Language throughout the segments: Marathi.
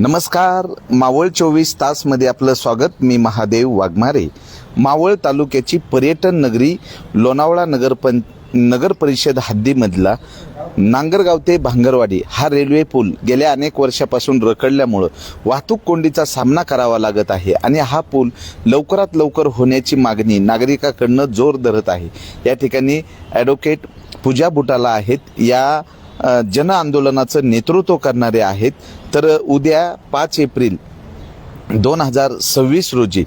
नमस्कार, मावळ 24 तासमध्ये आपलं स्वागत. मी महादेव वाघमारे. मावळ तालुक्याची पर्यटन नगरी लोणावळा नगर परिषद हद्दीमधला नांगरगाव ते भांगरवाडी हा रेल्वे पूल गेल्या अनेक वर्षापासून रखडल्यामुळं वाहतूक कोंडीचा सामना करावा लागत आहे आणि हा पूल लवकरात लवकर होण्याची मागणी नागरिकांकडून जोर धरत आहे. या ठिकाणी ॲडव्होकेट पूजा बुटाला आहेत, या जन आंदोलनाचं नेतृत्व करणारे आहेत. तर उद्या 5 एप्रिल 2026 रोजी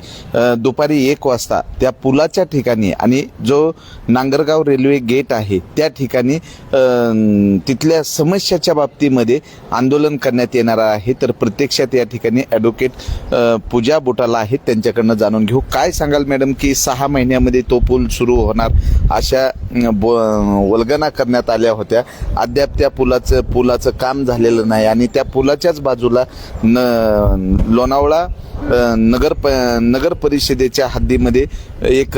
दुपारी 1 वाजता त्या पुलाच्या ठिकाणी आणि जो नांगरगाव रेल्वे गेट आहे त्या ठिकाणी तिथल्या समस्याच्या बाबतीमध्ये आंदोलन करण्यात येणार आहे. तर प्रत्यक्षात या ठिकाणी ॲडव्होकेट पूजा बुटाला आहेत, त्यांच्याकडनं जाणून घेऊ. काय सांगाल मॅडम की 6 महिन्यामध्ये तो पूल सुरू होणार अशा वल्गना करण्यात आल्या होत्या, अद्याप त्या पुलाचं काम झालेलं नाही आणि त्या पुलाच्याच बाजूला लोणावळा नगर परिषदेच्या हद्दीमध्ये एक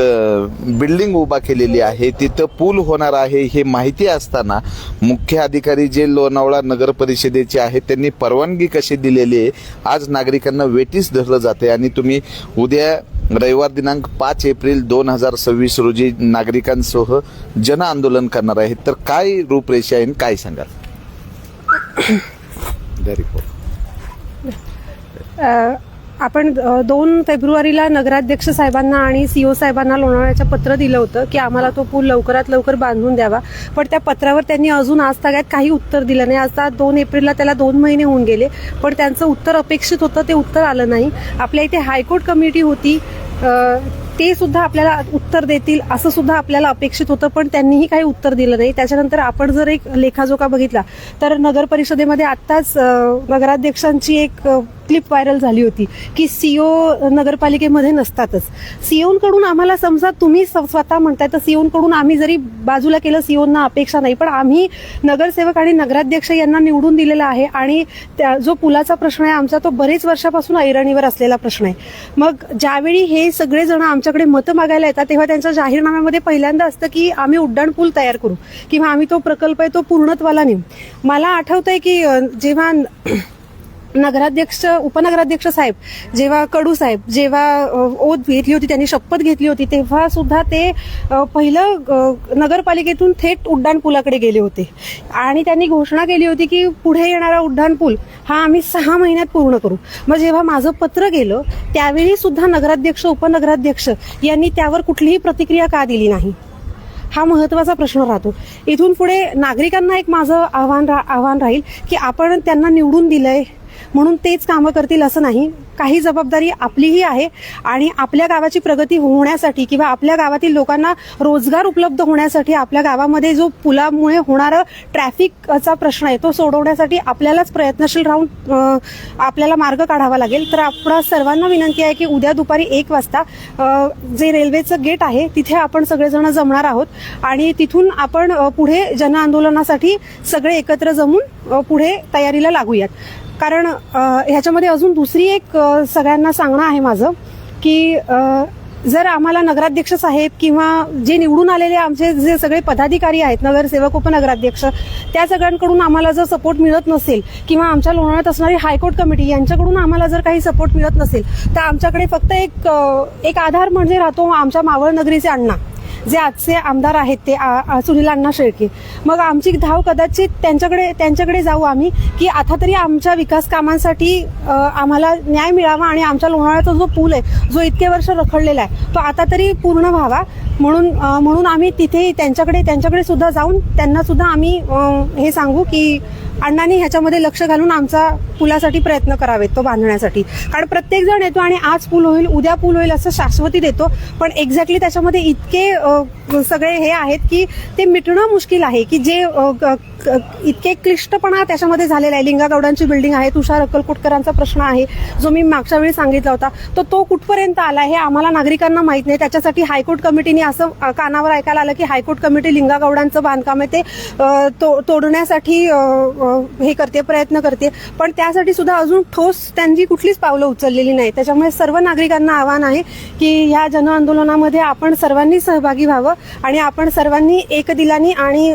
बिल्डिंग उभा केलेली आहे, तिथं पूल होणार आहे हे माहिती असताना मुख्य अधिकारी जे लोणावळा नगर परिषदेचे आहेत त्यांनी परवानगी कशी दिलेली आहे आज नागरिकांना वेठीस धरलं जाते. आणि तुम्ही उद्या रविवार दिनांक 5 एप्रिल 2026 रोजी नागरिकांसह जन आंदोलन करणार आहेत, तर काय रूपरेषा आहे काय सांगाल? आपण 2 फेब्रुवारीला नगराध्यक्ष साहेबांना आणि सीओ साहेबांना लोणावळ्याचं पत्र दिलं होतं की आम्हाला तो पूल लवकरात लवकर बांधून द्यावा, पण त्या पत्रावर त्यांनी अजून आज तागायत काही उत्तर दिलं नाही. आता 2 एप्रिलला त्याला 2 महिने होऊन गेले, पण त्यांचं उत्तर अपेक्षित होतं ते उत्तर आलं नाही. आपल्या इथे हायकोर्ट कमिटी होती, ते सुद्धा आपल्याला उत्तर देतील असं सुद्धा आपल्याला अपेक्षित होतं, पण त्यांनीही काही उत्तर दिलं नाही. त्याच्यानंतर आपण जर एक लेखाजोखा बघितला तर नगर परिषदेमध्ये आत्ताच नगराध्यक्षांची एक क्लिप व्हायरल झाली होती की सीओ नगरपालिकेमध्ये नसतातच. सीओंकडून आम्हाला समजा तुम्ही स्वतः म्हणताय तर सीओंकडून आम्ही जरी बाजूला केलं, सीओंना अपेक्षा नाही, पण आम्ही नगरसेवक आणि नगराध्यक्ष यांना निवडून दिलेला आहे आणि जो पुलाचा प्रश्न आहे आमचा तो बरेच वर्षापासून ऐरणीवर असलेला प्रश्न आहे. मग ज्यावेळी हे सगळेजण आमच्याकडे मतं मागायला येतात तेव्हा त्यांच्या जाहीरनाम्यामध्ये पहिल्यांदा असतं की आम्ही उड्डाण पूल तयार करू किंवा आम्ही तो प्रकल्प आहे तो पूर्णत्वाला नेऊ. मला आठवतंय की जेव्हा नगराध्यक्ष उपनगराध्यक्ष साहेब जेव्हा कडू साहेब जेव्हा ओथ घेतली होती, त्यांनी शपथ घेतली होती, तेव्हा सुद्धा ते पहिलं नगरपालिकेतून थेट उड्डाण पुलाकडे गेले होते आणि त्यांनी घोषणा केली होती की पुढे येणारा उड्डाण पूल हा आम्ही 6 महिन्यात पूर्ण करू. मग जेव्हा माझं पत्र गेलं त्यावेळी सुद्धा नगराध्यक्ष उपनगराध्यक्ष यांनी त्यावर कुठलीही प्रतिक्रिया का दिली नाही, हा महत्वाचा प्रश्न राहतो. इथून पुढे नागरिकांना एक माझं आव्हान राहील की आपण त्यांना निवडून दिलंय म्हणून तेच कामं करतील असं नाही. काही जबाबदारी आपलीही आहे आणि आपल्या गावाची प्रगती होण्यासाठी किंवा आपल्या गावातील लोकांना रोजगार उपलब्ध होण्यासाठी, आपल्या गावामध्ये जो पुलामुळे होणारा ट्रॅफिकचा प्रश्न आहे तो सोडवण्यासाठी आपल्यालाच प्रयत्नशील राहून आपल्याला मार्ग काढावा लागेल. तर आपणा सर्वांना विनंती आहे की उद्या दुपारी 1 वाजता जे रेल्वेचं गेट आहे तिथे आपण सगळेजण जमणार आहोत आणि तिथून आपण पुढे जन आंदोलनासाठी सगळे एकत्र जमून पुढे तयारीला लागूयात. कारण ह्याच्यामध्ये अजून दुसरी एक सगळ्यांना सांगणं आहे माझं की जर आम्हाला नगराध्यक्ष साहेब किंवा जे निवडून आलेले आमचे जे सगळे पदाधिकारी आहेत, नगरसेवक उपनगराध्यक्ष, त्या सगळ्यांकडून आम्हाला जर सपोर्ट मिळत नसेल किंवा आमच्या लोणावळ्यात असणारी हायकोर्ट कमिटी यांच्याकडून आम्हाला जर काही सपोर्ट मिळत नसेल तर आमच्याकडे फक्त एक आधार म्हणजे राहतो आमच्या मावळ नगरीचे अण्णा जे आजचे आमदार आहेत ते सुनील अण्णा शेळके. मग आमची धाव कदाचित त्यांच्याकडे जाऊ आम्ही की आता तरी आमच्या विकास कामांसाठी आम्हाला न्याय मिळावा आणि आमच्या लोणावळ्याचा जो पूल आहे जो इतके वर्ष रखडलेला आहे तो आता तरी पूर्ण व्हावा. म्हणून आम्ही तिथे त्यांच्याकडे सुद्धा जाऊन त्यांना सुद्धा आम्ही हे सांगू की अण्णांनी ह्याच्यामध्ये लक्ष घालून आमचा पुलासाठी प्रयत्न करावेत तो बांधण्यासाठी. कारण प्रत्येक जण येतो आणि आज पूल होईल उद्या पूल होईल असं शाश्वती देतो, पण एक्झॅक्टली त्याच्यामध्ये इतके सगळे हे आहेत की ते मिटणं मुश्किल आहे की जे इतके क्लिष्टपणा त्याच्यामध्ये झालेला आहे. लिंगागौडांची बिल्डिंग आहे, तुषार अक्कलकोटकरांचा प्रश्न आहे जो मी मागच्या वेळी सांगितला होता, तो कुठपर्यंत आला हे आम्हाला नागरिकांना माहित नाही. त्याच्यासाठी हायकोर्ट कमिटीने असं कानावर ऐकायला आलं की हायकोर्ट कमिटी लिंगागौडांचं बांधकाम आहे ते तोडण्यासाठी हे करते, प्रयत्न करते, पण त्यासाठी सुद्धा अजून ठोस त्यांची कुठलीच पावलं उचललेली नाही. त्याच्यामुळे सर्व नागरिकांना आव्हान आहे की ह्या जनआंदोलनामध्ये आपण सर्वांनी सहभागी व्हावं आणि आपण सर्वांनी एकदिलानी आणि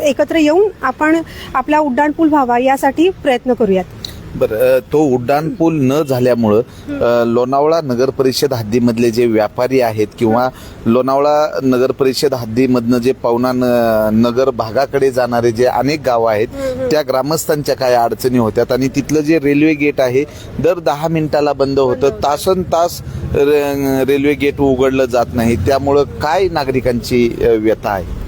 एकत्र येऊन आपण आपला उड्डाणपूल व्हावा यासाठी प्रयत्न करूयात. बरं, तो उड्डाण पूल न झाल्यामुळं लोणावळा नगर परिषद हद्दीमधले जे व्यापारी आहेत किंवा लोणावळा नगर परिषद हद्दीमधनं जे पवना नगर भागाकडे जाणारे जे अनेक गावं आहेत त्या ग्रामस्थांच्या काय अडचणी होत्यात आणि तिथलं जे रेल्वे गेट आहे दर 10 मिनिटाला बंद होतं, तासन तास रेल्वे गेट उघडलं जात नाही, त्यामुळं काय नागरिकांची व्यथा आहे?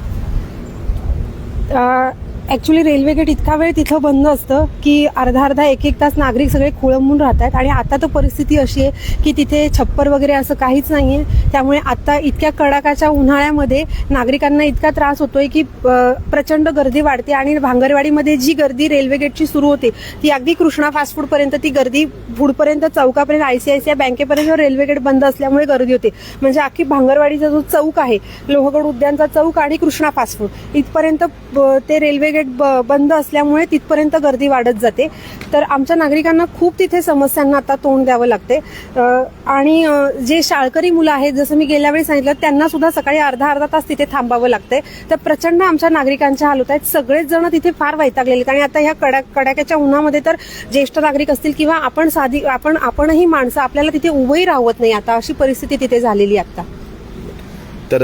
ऍक्च्युली रेल्वे गेट इतका वेळ तिथं बंद असतं की अर्धा एक तास नागरिक सगळे खोळंबून राहतात आणि आता तर परिस्थिती अशी आहे की तिथे छप्पर वगैरे असं काहीच नाहीये. त्यामुळे आता इतक्या कडाकाच्या उन्हाळ्यामध्ये नागरिकांना इतका त्रास होतोय की प्रचंड गर्दी वाढते आणि भांगरवाडीमध्ये जी गर्दी रेल्वे गेटची सुरू होते ती अगदी कृष्णा फास्ट फूड पर्यंत ती गर्दी पुढपर्यंत चौकापर्यंत ICICI बँकेपर्यंत रेल्वे गेट बंद असल्यामुळे गर्दी होते. म्हणजे अख्खी भांगरवाडीचा जो चौक आहे, लोहगड उद्यानचा चौक आणि कृष्णा फास्ट फूड इथपर्यंत ते रेल्वे गेट बंद असल्यामुळे तिथपर्यंत गर्दी वाढत जाते. तर आमच्या नागरिकांना खूप तिथे समस्यांना आता तोंड द्यावं लागते. आणि जे शाळकरी मुलं आहेत, जसं मी गेल्या वेळी सांगितलं, त्यांना सुद्धा सकाळी अर्धा तास तिथे थांबावं लागतंय. तर प्रचंड आमच्या नागरिकांच्या हाल होत आहेत. सगळेच जण तिथे फार वैतागलेले आहेत आणि आता ह्या कडाक्याच्या उन्हामध्ये तर ज्येष्ठ नागरिक असतील किंवा आपणही माणसं, आपल्याला तिथे उभंही राहत नाही आता, अशी परिस्थिती तिथे झालेली आता. तर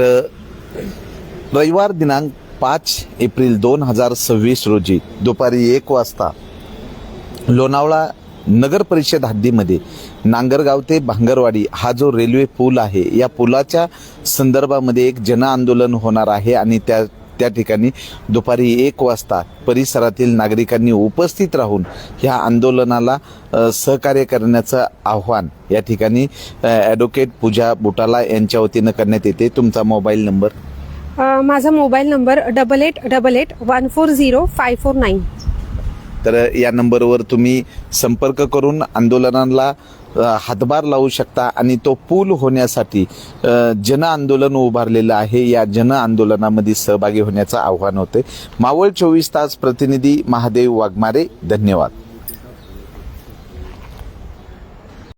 रविवार दिनांक 5 एप्रिल 2026 रोजी दुपारी 1 वाजता लोणावळा नगर परिषद हद्दीमध्ये नांगरगाव ते भांगरवाडी हा जो रेल्वे पूल आहे, या पुलाच्या संदर्भामध्ये एक जन आंदोलन होणार आहे आणि त्या ठिकाणी दुपारी 1 वाजता परिसरातील नागरिकांनी उपस्थित राहून ह्या आंदोलनाला सहकार्य करण्याचं आव्हान या ठिकाणी ॲडव्होकेट पूजा बुटाला यांच्या वतीनं करण्यात येते. तुमचा मोबाईल नंबर? माझा मोबाईल नंबर 8888140549. तर या नंबरवर तुम्ही संपर्क करून आंदोलनाला हातभार लावू शकता आणि तो पूल होण्यासाठी जन आंदोलन उभारलेलं आहे. या जन आंदोलनामध्ये सहभागी होण्याचं आव्हान होते. मावळ 24 तास प्रतिनिधी महादेव वाघमारे, धन्यवाद.